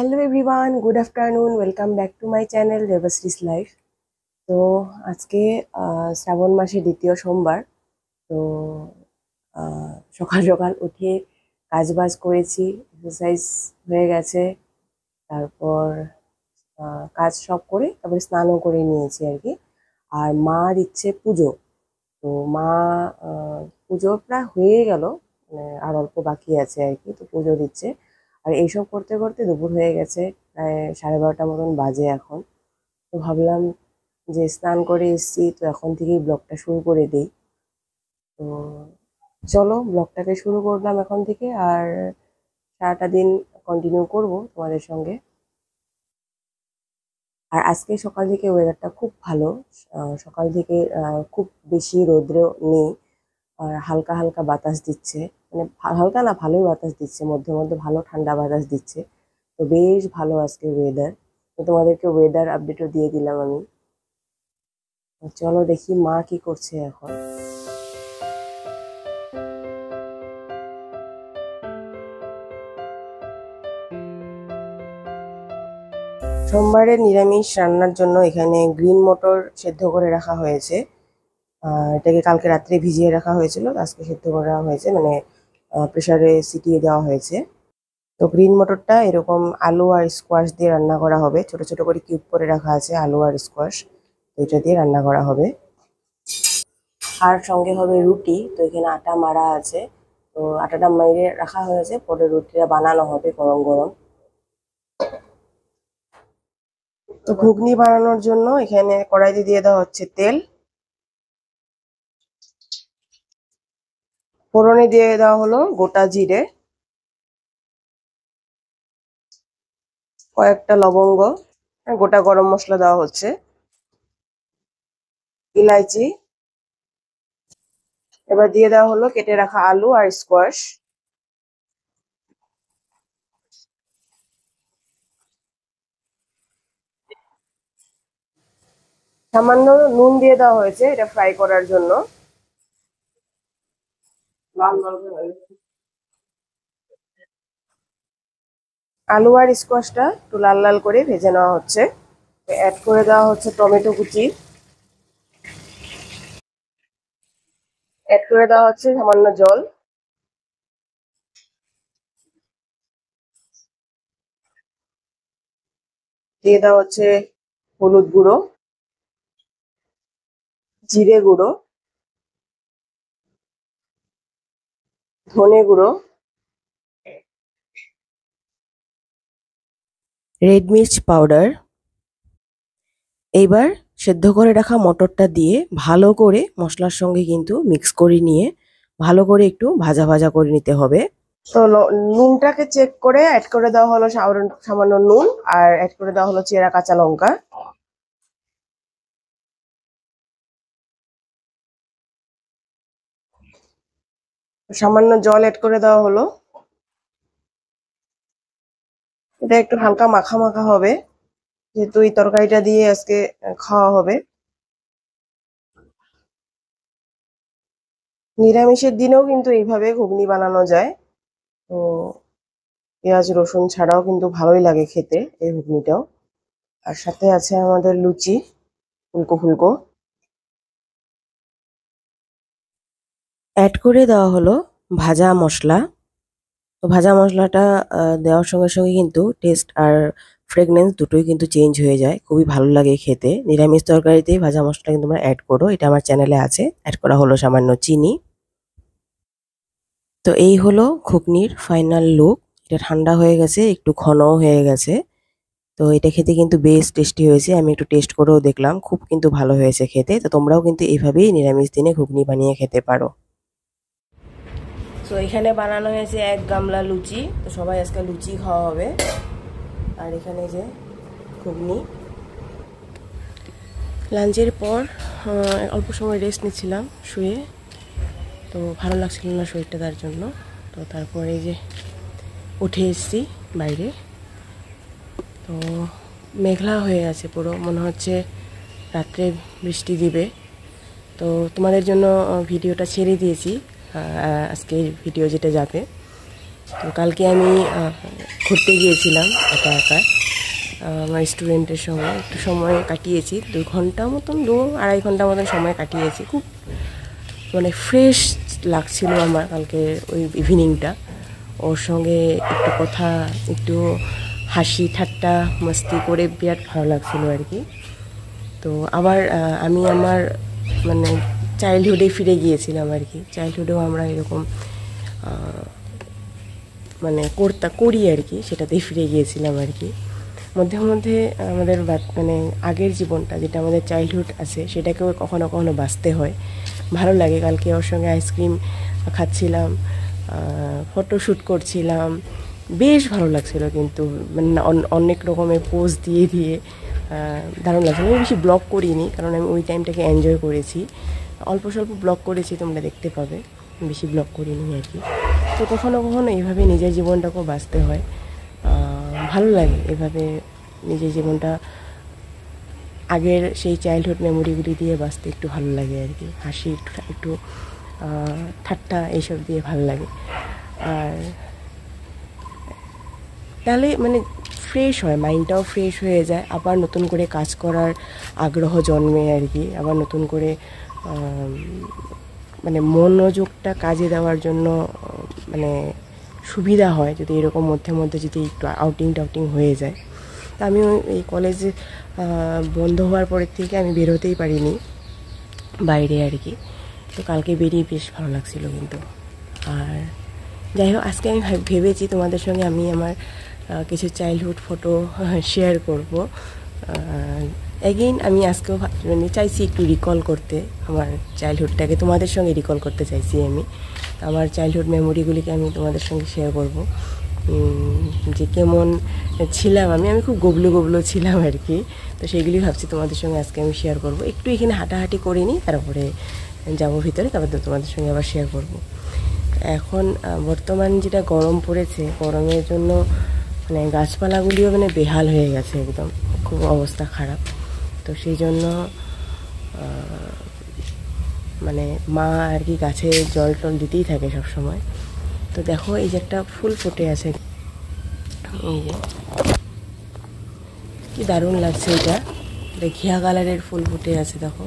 Hello everyone, good afternoon. Welcome back to my channel Debashree's life. তো আজকে শ্রাবণ মাসের দ্বিতীয় সোমবার। তো সকাল সকাল উঠে কাজবাজ করেছি, এক্সারসাইজ হয়ে গেছে। তারপর কাজ সব করে তারপরে স্নানও করে নিয়েছি আর কি। আর মা দিচ্ছে পুজো। তো মা পুজো প্রায় হয়ে গেল, মানে আর অল্প বাকি আছে আর কি। তো পুজো দিচ্ছে, আর এইসব করতে করতে দুপুর হয়ে গেছে, প্রায় 12:30 মতন বাজে এখন। তো ভাবলাম যে স্নান করে এসেছি, তো এখন থেকেই ব্লগটা শুরু করে দিই। তো চলো ব্লগটাকে শুরু করলাম এখন থেকে, আর সারাটা দিন কন্টিনিউ করব তোমাদের সঙ্গে। আর আজকে সকাল থেকে ওয়েদারটা খুব ভালো। সকাল থেকে খুব বেশি রৌদ্র নেই, আর হালকা হালকা বাতাস দিচ্ছে। মানে হালকা না, ভালোই বাতাস দিচ্ছে, মধ্যে মধ্যে ভালো ঠান্ডা বাতাস দিচ্ছে। তো বেশ ভালো আজকে ওয়েদার। তো তোমাদেরকে ওয়েদার আপডেটও দিয়ে দিলাম আমি। চলো দেখি মা কি করছে এখন। সোমবারে নিরামিষ রান্নার জন্য এখানে গ্রিন মটর সেদ্ধ করে রাখা হয়েছে। এটাকে কালকে রাত্রে ভিজিয়ে রাখা হয়েছিল, আজকে সেদ্ধ করা হয়েছে, মানে প্রেসারে সিটিয়ে দেওয়া হয়েছে। তো গ্রিন মটরটা এরকম আলু আর স্কোয়াশ দিয়ে রান্না করা হবে, ছোট ছোট করে কিউব করে রাখা আছে আলু আর স্কোয়াশ। তো এটা দিয়ে রান্না করা হবে। আর সঙ্গে হবে রুটি। তো এখানে আটা মারা আছে, তো আটাটা মেরে রাখা হয়েছে, পরে রুটিটা বানানো হবে গরম গরম। তো ঘুগনি বানানোর জন্য এখানে কড়াইতে দিয়ে দেওয়া হচ্ছে তেল। ফোড়নে দিয়ে দেওয়া হলো গোটা জিরে, কয়েকটা লবঙ্গ, আর গোটা গরম মশলা দেওয়া হচ্ছে, ইলাইচি। এবার দিয়ে দেওয়া হলো কেটে রাখা আলু আর স্কোয়াশ। সামান্য নুন দিয়ে দেওয়া হয়েছে এটা ফ্রাই করার জন্য। আলু আর স্কোয়াশটা একটু লাল লাল করে ভেজে নেওয়া হচ্ছে। অ্যাড করে দেওয়া হচ্ছে টমেটো কুচি, অ্যাড করে দেওয়া হচ্ছে সামান্য জল, দিয়ে দেওয়া হচ্ছে হলুদ গুঁড়ো, জিরে গুঁড়ো, ধনে গুঁড়ো, রেড মির্চ পাউডার। এইবার সেদ্ধ করে রাখা মটরটা দিয়ে ভালো করে মশলার সঙ্গে কিন্তু মিক্স করে নিয়ে ভালো করে একটু ভাজা ভাজা করে নিতে হবে। তো নুনটাকে চেক করে অ্যাড করে দেওয়া হলো সামান্য নুন, আর অ্যাড করে দেওয়া হলো চেরা কাঁচা লঙ্কা। সামান্য জল অ্যাড করে দেওয়া হলো। এটা একটু হালকা মাখা মাখা হবে, যেহেতু এই তরকারিটা দিয়ে আজকে খাওয়া হবে। নিরামিষের দিনেও কিন্তু এইভাবে ঘুগনি বানানো যায়। তো পেঁয়াজ রসুন ছাড়াও কিন্তু ভালোই লাগে খেতে এই ঘুগনিটাও। আর সাথে আছে আমাদের লুচি, ফুলকো ফুলকো। অ্যাড করে দেওয়া হলো ভাজা মশলা। তো ভাজা মশলাটা দেওয়ার সঙ্গে সঙ্গে কিন্তু টেস্ট আর ফ্রেগনেন্স দুটোই কিন্তু চেঞ্জ হয়ে যায়, খুবই ভালো লাগে খেতে। নিরামিষ তরকারিতেই ভাজা মশলা কিন্তু তোমরা অ্যাড করো, এটা আমার চ্যানেলে আছে। অ্যাড করা হলো সামান্য চিনি। তো এই হলো ঘুগনির ফাইনাল লুক। এটা ঠান্ডা হয়ে গেছে, একটু ঘনও হয়ে গেছে। তো এটা খেতে কিন্তু বেশ টেস্টি হয়েছে, আমি একটু টেস্ট করেও দেখলাম, খুব কিন্তু ভালো হয়েছে খেতে। তো তোমরাও কিন্তু এইভাবেই নিরামিষ দিনে ঘুগনি বানিয়ে খেতে পারো। তো এখানে বানানো হয়েছে 1 গামলা লুচি। তো সবাই আজকে লুচি খাওয়া হবে। আর এখানে যে ঘুগনি। লাঞ্চের পর অল্প সময় রেস্ট নিচ্ছিলাম শুয়ে, তো ভালো লাগছিল না শরীরটা, তার জন্য। তো তারপরে যে উঠে এসেছি বাইরে। তো মেঘলা হয়ে আছে পুরো, মনে হচ্ছে রাত্রে বৃষ্টি দিবে। তো তোমাদের জন্য ভিডিওটা ছেড়ে দিয়েছি, আজকের ভিডিও যেটা যাবে। তো কালকে আমি ঘুরতে গিয়েছিলাম একা একা আমার স্টুডেন্টের সঙ্গে, একটু সময় কাটিয়েছি, 2 ঘন্টা মতন, 2-2.5 ঘন্টা মতন সময় কাটিয়েছি। খুব মানে ফ্রেশ লাগছিল আমার কালকে ওই ইভিনিংটা। ওর সঙ্গে একটু কথা, একটু হাসি ঠাট্টা মস্তি করে বিরাট ভালো লাগছিল আর কি। তো আবার আমি আমার মানে চাইল্ডহুডে ফিরে গিয়েছিলাম আর কি। চাইল্ডহুডেও আমরা এরকম মানে করি আর কি, সেটাতেই ফিরে গিয়েছিলাম আর কি। মধ্যে মধ্যে আমাদের মানে আগের জীবনটা, যেটা আমাদের চাইল্ডহুড আছে, সেটাকেও কখনো কখনো বাঁচতে হয়, ভালো লাগে। কালকে ওর সঙ্গে আইসক্রিম খাচ্ছিলাম, ফটোশ্যুট করছিলাম, বেশ ভালো লাগছিলো। কিন্তু মানে অনেক রকমের পোজ দিয়ে দিয়ে দারুণ লাগছিলো। আমি বেশি ব্লগ করিনি, কারণ আমি ওই টাইমটাকে এনজয় করেছি। অল্প স্বল্প ব্লগ করেছি, তোমরা দেখতে পাবে, বেশি ব্লগ করিনি আর কি। তো কখনো কখনো এইভাবে নিজের জীবনটাকেও বাঁচতে হয়, ভালো লাগে এভাবে নিজের জীবনটা আগের সেই চাইল্ডহুড মেমোরিগুলি দিয়ে বাঁচতে একটু ভালো লাগে আর কি। হাসি একটু ঠাট্টা এইসব দিয়ে ভালো লাগে। আর তাহলে মানে ফ্রেশ হয়, মাইন্ডটাও ফ্রেশ হয়ে যায়, আবার নতুন করে কাজ করার আগ্রহ জন্মে আর কি। আবার নতুন করে মানে মনোযোগটা কাজে দেওয়ার জন্য মানে সুবিধা হয়, যদি এরকম মধ্যে মধ্যে যদি একটু আউটিং হয়ে যায়। তা আমি এই কলেজে বন্ধ হওয়ার পরের থেকে আমি বেরোতেই পারিনি বাইরে আর কি। তো কালকে বেরিয়ে বেশ ভালো লাগছিল কিন্তু। আর যাই হোক, আজকে আমি ভেবেছি তোমাদের সঙ্গে আমি আমার কিছু চাইল্ডহুড ফটো শেয়ার করব। অ্যাগেইন আমি আজকেও মানে চাইছি একটু রিকল করতে, আমার চাইল্ডহুডটাকে তোমাদের সঙ্গে রিকল করতে চাইছি আমি। আমার চাইল্ডহুড মেমোরিগুলিকে আমি তোমাদের সঙ্গে শেয়ার করব, যে কেমন ছিলাম আমি খুব গবলো ছিলাম আর কি। তো সেগুলি ভাবছি তোমাদের সঙ্গে আজকে আমি শেয়ার করব। একটু এখানে হাঁটাহাঁটি করে নিই, তারপরে যাব ভিতরে, তারপর তোমাদের সঙ্গে আবার শেয়ার করব। এখন বর্তমান যেটা গরম পড়েছে, গরমের জন্য মানে গাছপালাগুলিও মানে বেহাল হয়ে গেছে, একদম খুব অবস্থা খারাপ। তো সেই জন্য মানে মা আর কি গাছে জল টল দিতেই থাকে সব সময়। তো দেখো এই যে একটা ফুল ফুটে আছে, এই যে কি দারুণ লাগছে এটা ঘিয়া কালারের ফুল ফুটে আছে, দেখো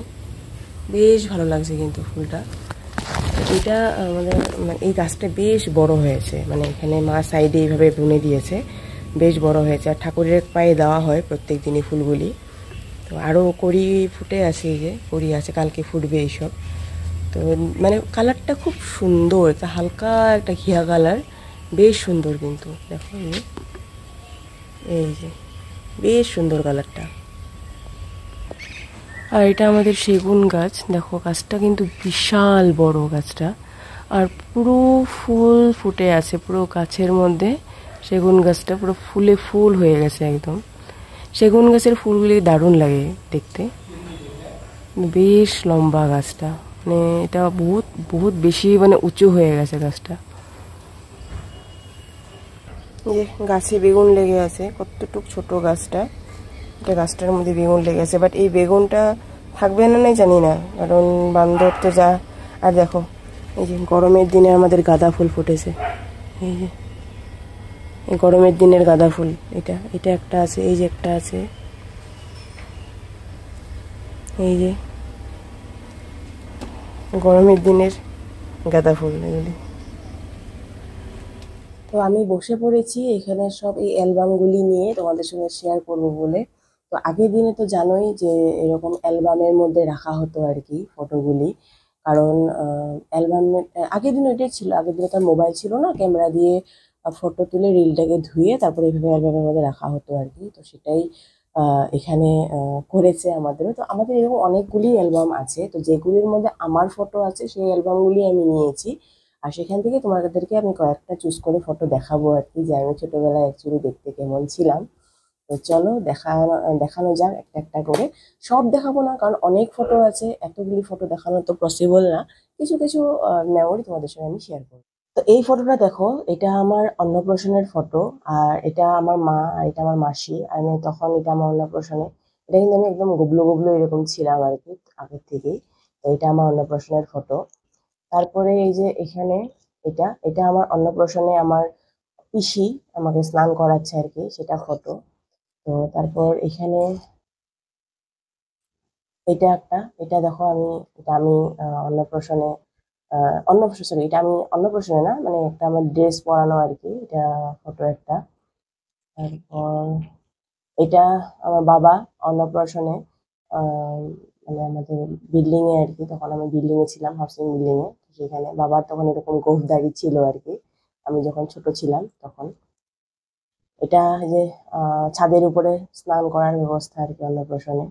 বেশ ভালো লাগছে কিন্তু ফুলটা। এটা আমাদের মানে এই গাছটা বেশ বড় হয়েছে, মানে এখানে মা সাইডে এইভাবে বুনে দিয়েছে, বেশ বড় হয়েছে। আর ঠাকুরের পায়ে দেওয়া হয় প্রত্যেক দিনই ফুলগুলি। তো আরও কড়ি ফুটে আছে, এই যে কড়ি আছে, কালকে ফুটবে এইসব। তো মানে কালারটা খুব সুন্দর, একটা হালকা একটা ঘিয়া কালার, বেশ সুন্দর কিন্তু। দেখো এই যে বেশ সুন্দর কালারটা। আর এটা আমাদের সেগুন গাছ, দেখো গাছটা কিন্তু বিশাল বড় গাছটা, আর পুরো ফুল ফুটে আছে পুরো গাছের মধ্যে। সেগুন গাছটা পুরো ফুলে ফুল হয়ে গেছে একদম। সেগুন গাছের ফুলগুলি দারুণ লাগে দেখতে, বেশ লম্বা গাছটা, মানে এটা বহুত বহুত বেশি মানে উঁচু হয়ে গেছে গাছটা। যে গাছে বেগুন লেগে আছে, কতটুক ছোট গাছটা, এটা গাছটার মধ্যে বেগুন লেগে আছে। বাট এই বেগুনটা থাকবে না নাই জানি না, কারণ বান্দর তো যা। আর দেখো এই যে গরমের দিনে আমাদের গাঁদা ফুল ফুটেছে, এই যে এই গরমের দিনের গাঁদা ফুল, এটা এটা একটা আছে, এই যে একটা আছে, এই যে গরমের দিনের গাঁদা ফুল এগুলি। তো আমি বসে পড়েছি এখানে সব এই অ্যালবামগুলি নিয়ে তোমাদের সঙ্গে শেয়ার করব বলে। তো আগের দিনে তো জানোই যে এরকম অ্যালবামের মধ্যে রাখা হতো আর কি ফটোগুলি, কারণ অ্যালবামের আগের দিন ওইটাই ছিল। আগের দিনে তার মোবাইল ছিল না, ক্যামেরা দিয়ে ফটো তুলে রিলটাকে ধুয়ে তারপরে এইভাবে অ্যালবামের মধ্যে রাখা হতো আর কি। তো সেটাই এখানে করেছে আমাদেরও। তো আমাদের এরকম অনেকগুলি অ্যালবাম আছে, তো যেগুলির মধ্যে আমার ফটো আছে সেই অ্যালবামগুলি আমি নিয়েছি। আর সেখান থেকে তোমাদেরকে আমি কয়েকটা চুজ করে ফটো দেখাবো আর কি, যে আমি ছোটবেলায় অ্যাকচুয়ালি দেখতে কেমন ছিলাম। তো চলো দেখানো যাক একটা একটা করে। সব দেখাবো না, কারণ অনেক ফটো আছে, এতগুলি ফটো দেখানো তো পসিবল না। কিছু কিছু মেমোরি তোমাদের সঙ্গে আমি শেয়ার করবো। তো এই ফটোটা দেখো, এটা আমার অন্নপ্রাশনের ফটো, আর এটা আমার মা, আর এটা আমার মাসি। আমি তখন, এটা আমার অন্নপ্রাশনে, এটা কিন্তু আমি একদম গবলো গবলো এরকম ছিলাম আর কি আগের থেকেই। তো এটা আমার অন্নপ্রাশনের ফটো। তারপরে এই যে এখানে এটা এটা আমার অন্নপ্রাশনে আমার পিসি আমাকে স্নান করাচ্ছে আর কি, সেটা ফটো। তো তারপর এখানে এটা দেখো, এটা আমি অন্নপ্রাশনে, অন্নপ্রাশন, সরি, এটা আমি অন্নপ্রাশনে না, মানে একটা আমার ড্রেস পরানো আর কি, এটা ফটো একটা। তারপর এটা আমার বাবা অন্নপ্রাশনে, আহ, মানে আমাদের বিল্ডিং এ আর কি, তখন আমি বিল্ডিং এ ছিলাম, হাউসিং বিল্ডিং এ। সেখানে বাবার তখন এরকম গোফদাড়ি ছিল আর কি, আমি যখন ছোট ছিলাম তখন। এটা যে ছাদের উপরে স্নান করার ব্যবস্থা আর কি অন্নপ্রাশনে।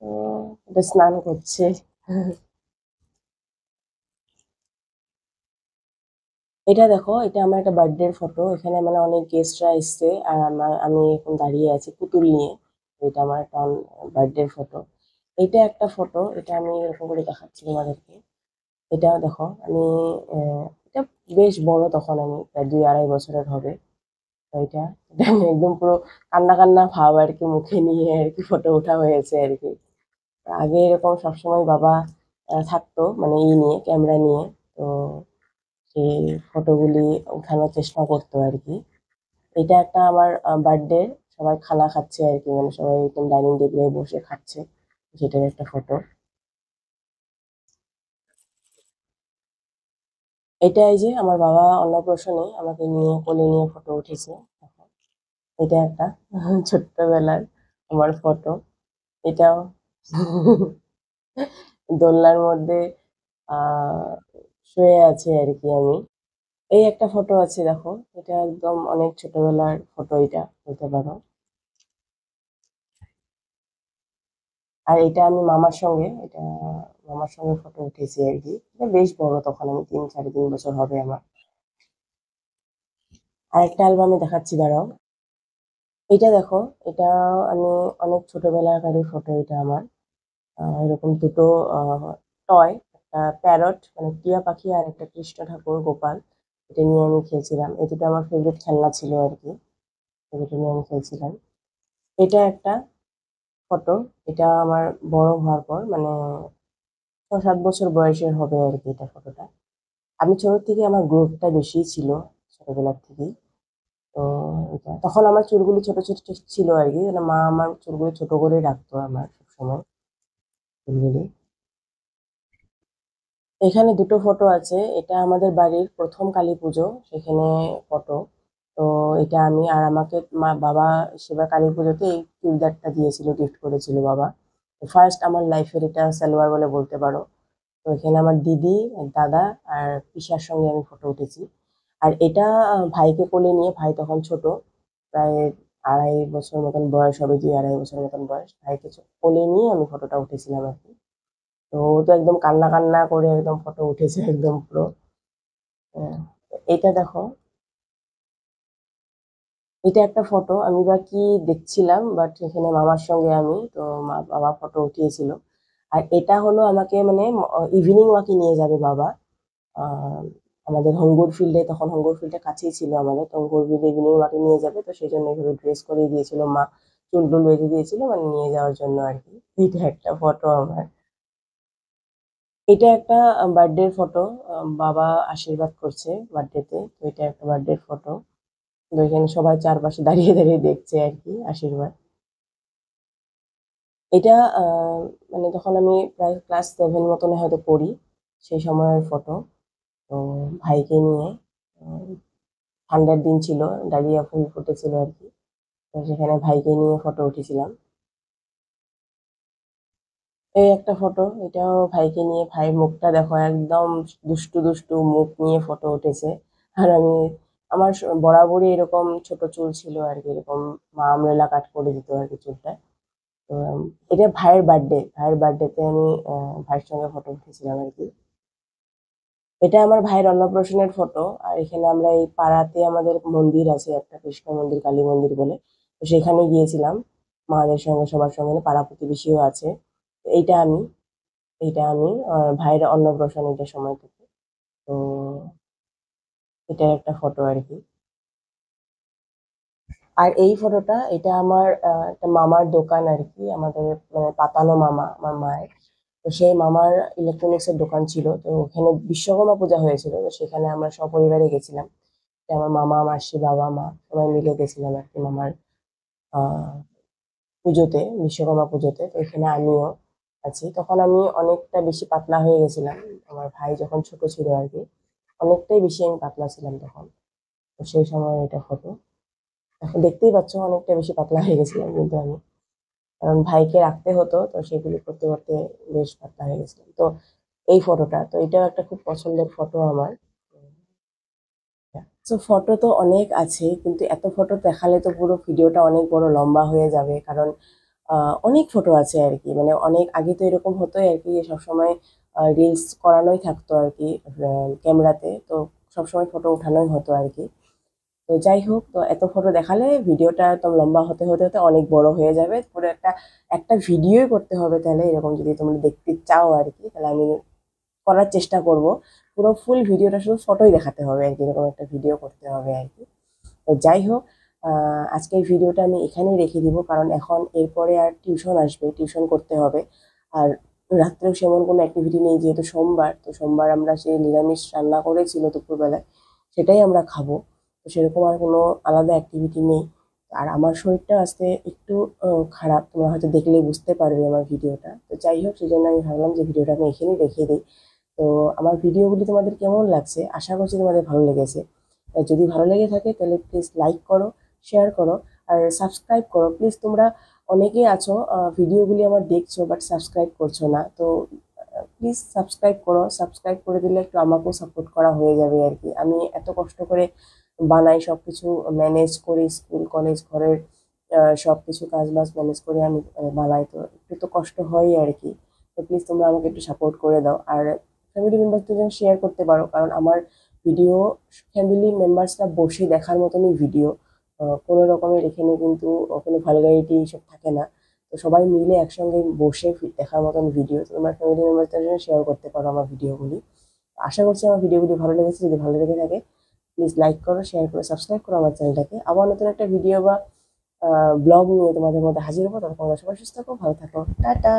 তো এটা স্নান করছে। এটা দেখো, এটা আমার একটা বার্থডে ফটো, এখানে মানে অনেক গেস্টরা এসছে আর আমি এখন দাঁড়িয়ে আছি পুতুল নিয়ে। তো এটা আমার একটা বার্থডে ফটো। এটা একটা ফটো, এটা আমি এরকম করে দেখাচ্ছি তোমাদেরকে। এটা দেখো, আমি এটা বেশ বড়, তখন আমি প্রায় 2-2.5 বছরের হবে। তো এটা আমি একদম পুরো কান্না কান্না ভাব আর কি মুখে নিয়ে আর কি ফটো ওঠা হয়েছে আর কি। আগে এরকম সবসময় বাবা থাকতো, মানে নিয়ে, ক্যামেরা নিয়ে। তো সেই ফটোগুলি উঠানোর চেষ্টা করতো আর কি। এটা একটা আমার বার্থডে, সবাই খানা খাচ্ছে আর কি, মানে সবাই একদম ডাইনিং টেবিলে বসে খাচ্ছে, সেটার একটা ফটো। এটা এই যে আমার বাবা অন্নপ্রাশনে আমাকে নিয়ে কোলে নিয়ে ফটো উঠেছে। এটা একটা ছোট্টবেলার আমার ফটো। এটাও দোলনার মধ্যে আহ শুয়ে আছে আর কি আমি। এই একটা ফটো আছে দেখো, এটা একদম অনেক ছোটবেলার ফটো, এটা বলতে পারো। আর এটা আমি মামার সঙ্গে ফটো উঠেছি আর কি, এটা বেশ বড়, তখন আমি 3-3.5 বছর হবে আমার। আর একটা অ্যালবামে দেখাচ্ছি, দাঁড়াও। এটা দেখো, এটা আমি অনেক ছোটবেলাকারই ফটো, এটা আমার এরকম দুটো টয়, একটা প্যারট মানে টিয়া পাখি আর একটা কৃষ্ণ ঠাকুর গোপাল, এটা নিয়ে আমি খেলছিলাম। এই দুটো আমার ফেভারিট খেলনা ছিল আর কি, তো দুটো নিয়ে আমি খেলছিলাম। এটা একটা ফটো, এটা আমার বড় হওয়ার পর, মানে 6-7 বছর বয়সের হবে আর কি এটা ফটোটা। আমি ছোট থেকে আমার গ্রোথটা বেশি ছিল, ছোটবেলার থেকেই। তো তখন আমার চুলগুলি ছোট ছোট ছিল আর কি, মানে মা আমার চুলগুলি ছোট করে রাখতো আমার সবসময়, চুলগুলি। এখানে দুটো ফটো আছে, এটা আমাদের বাড়ির প্রথম কালী পুজো, সেখানে ফটো। তো এটা আমি আর আমাকে বাবা সেবার কালী পুজোতে এই চুড়িদারটা দিয়েছিল, গিফট করেছিল বাবা। ফার্স্ট আমার লাইফের এটা সালোয়ার বলে বলতে পারো। তো এখানে আমার দিদি, দাদা আর পিসার সঙ্গে আমি ফটো উঠেছি। আর এটা ভাইকে কোলে নিয়ে, ভাই তখন ছোট, প্রায় 2.5 বছর মতন বয়স হবে, 2-2.5 বছর মতন বয়স, ভাইকে কোলে নিয়ে আমি ফটোটা উঠেছিলাম আর কি। তো ও তো একদম কান্না কান্না করে একদম ফটো উঠেছে একদম পুরো। আহ, এটা দেখো, এটা একটা ফটো, আমি বা কি দেখছিলাম, বাট এখানে মামার সঙ্গে আমি, তো বাবা ফটো উঠিয়েছিল। আর এটা হলো আমাকে মানে ইভিনিং ওয়াকে নিয়ে যাবে বাবা, আহ, আমাদের হঙ্গুর ফিল্ডে, তখন হঙ্গুর ফিল্ডের কাছেই ছিল আমাদের, তো হঙ্গুর ফিল্ডে ইভিনিং ওয়াকে নিয়ে যাবে, তো সেই জন্য এইভাবে ড্রেস করিয়ে দিয়েছিল মা, চুল টুল বেঁধে দিয়েছিল মানে নিয়ে যাওয়ার জন্য আর কি। এটা একটা ফটো আমার। এটা একটা বার্থডে ফটো, বাবা আশীর্বাদ করছে বার্থডেতে, তো এটা একটা বার্থডে ফটো। তো এখানে সবাই চারপাশে দাঁড়িয়ে দাঁড়িয়ে দেখছে আর কি আশীর্বাদ। এটা মানে তখন আমি প্রায় ক্লাস 7 মতনে হয়তো পড়ি, সেই সময়ের ফটো। তো ভাইকে নিয়ে, উম, ঠান্ডার দিন ছিল, ডালিয়া ফুল ফুটেছিল আর কি, তো সেখানে ভাইকে নিয়ে ফটো উঠেছিলাম। এই একটা ফটো, এটাও ভাইকে নিয়ে, ভাইয়ের মুখটা দেখো একদম দুষ্টু দুষ্টু মুখ নিয়ে ফটো উঠেছে। আর আমি, আমার বরাবরই এরকম ছোট চুল ছিল আর কি, এরকম মা আমরেলা কাট করে দিত আর কি চুলটা। তো এটা ভাইয়ের বার্থডেতে আমি ভাইয়ের সঙ্গে ফটো উঠেছিলাম আর কি। এটা আমার ভাইয়ের অন্নপ্রাশনের ফটো। আর এখানে আমরা এই পাড়াতে আমাদের মন্দির আছে একটা, কৃষ্ণ মন্দির, কালী মন্দির বলে, তো সেখানে গিয়েছিলাম মাদের সঙ্গে, সবার সঙ্গে, পাড়া প্রতিবেশীও আছে। তো এইটা আমি ভাইয়ের অন্নপ্রাশন এটার সময় থেকে। তো এটা একটা ফটো আর কি। আর এই ফটোটা, এটা আমার একটা মামার দোকান আর কি, আমাদের মানে পাতানো মামা আমার মায়ের। তো সেই মামার ইলেকট্রনিক্স এর দোকান ছিল, তো ওখানে বিশ্বকর্মা পূজা হয়েছিল, তো সেখানে আমরা সপরিবারে গেছিলাম। আমার মামা মাসি বাবা মা সবাই মিলে গেছিলাম আর কি মামার পুজোতে, বিশ্বকর্মা পুজোতে। তো এখানে আমিও আছি। তখন আমি অনেকটা বেশি পাতলা হয়ে গেছিলাম। আমার ভাই যখন ছোট ছিল আর কি, অনেকটাই বেশি আমি পাতলা ছিলাম তখন। তো সেই সময় এটা ফটো। এখন দেখতেই পাচ্ছ অনেকটা বেশি পাতলা হয়ে গেছিলাম কিন্তু আমি, কারণ ভাইকে রাখতে হতো, তো সেগুলি করতে করতে বেশ পাতলা হয়ে গেছিলাম। তো এই ফটোটা, তো এটাও একটা খুব পছন্দের ফটো আমার। তো ফটো তো অনেক আছে, কিন্তু এত ফটো দেখালে তো পুরো ভিডিওটা অনেক বড় লম্বা হয়ে যাবে, কারণ অনেক ফটো আছে আর কি। মানে অনেক আগে তো এরকম হতোই আর কি, সবসময় রিলস করানোই থাকতো আর কি ক্যামেরাতে, তো সবসময় ফটো উঠানোই হতো আর কি। তো যাই হোক, তো এত ফটো দেখালে ভিডিওটা একদম লম্বা হতে হতে হতে অনেক বড় হয়ে যাবে। পুরো একটা একটা ভিডিওই করতে হবে তাহলে, এরকম যদি তোমরা দেখতে চাও আর কি, তাহলে আমি করার চেষ্টা করব। পুরো ফুল ভিডিওটা শুধু ফটোই দেখাতে হবে আর কি, এরকম একটা ভিডিও করতে হবে আর কি। তো যাই হোক, আজকের ভিডিওটা আমি এখানেই রেখে দিব, কারণ এখন এরপরে আর টিউশন আসবে, টিউশন করতে হবে। আর রাত্রেও সেমন কোনো অ্যাক্টিভিটি নেই, যেহেতু সোমবার, তো সোমবার আমরা সেই নিরামিষ রান্না করেছিল দুপুরবেলায়, সেটাই আমরা খাবো। তো সেরকম আর কোনো আলাদা অ্যাক্টিভিটি নেই। আর আমার শরীরটা আজকে একটু খারাপ, তোমরা হয়তো দেখলেই বুঝতে পারবে আমার ভিডিওটা। তো যাই হোক, সেই জন্য আমি ভাবলাম যে ভিডিওটা আমি এখানেই রেখে দিই। তো আমার ভিডিওগুলি তোমাদের কেমন লাগছে, আশা করছি তোমাদের ভালো লেগেছে। যদি ভালো লেগে থাকে তাহলে প্লিজ লাইক করো, শেয়ার করো, আর সাবস্ক্রাইব করো প্লিজ। তোমরা অনেকেই আছো ভিডিওগুলি আমার দেখছো বাট সাবস্ক্রাইব করছো না, তো প্লিজ সাবস্ক্রাইব করো। সাবস্ক্রাইব করে দিলে একটু আমাকেও সাপোর্ট করা হয়ে যাবে আর কি। আমি এত কষ্ট করে বানাই, সব কিছু ম্যানেজ করি, স্কুল কলেজ ঘরের সব কিছু কাজ বাজ ম্যানেজ করে আমি বানাই, তো একটু তো কষ্ট হয় আর কি। তো প্লিজ তোমরা আমাকে একটু সাপোর্ট করে দাও, আর ফ্যামিলি মেম্বারদের জন্য শেয়ার করতে পারো, কারণ আমার ভিডিও ফ্যামিলি মেম্বার্সরা বসে দেখার মতনই ভিডিও। কোনো রকমের এখানে কিন্তু কোনো ভালগারিটি এইসব থাকে না। তো সবাই মিলে একসঙ্গে বসে দেখার মতন ভিডিও, তো তোমরা ফ্যামিলি মেম্বারদের জন্য শেয়ার করতে পারো আমার ভিডিওগুলি। আশা করছি আমার ভিডিওগুলি ভালো লেগেছে। যদি ভালো লেগে থাকে প্লিজ লাইক করো, শেয়ার করো, সাবস্ক্রাইব করো আমার চ্যানেলটাকে। আবার নতুন একটা ভিডিও বা ব্লগ নিয়ে তোমাদের মধ্যে হাজির হবো। তখন তোমরা সবাই সুস্থ থাকো, ভালো থাকো, টাটা।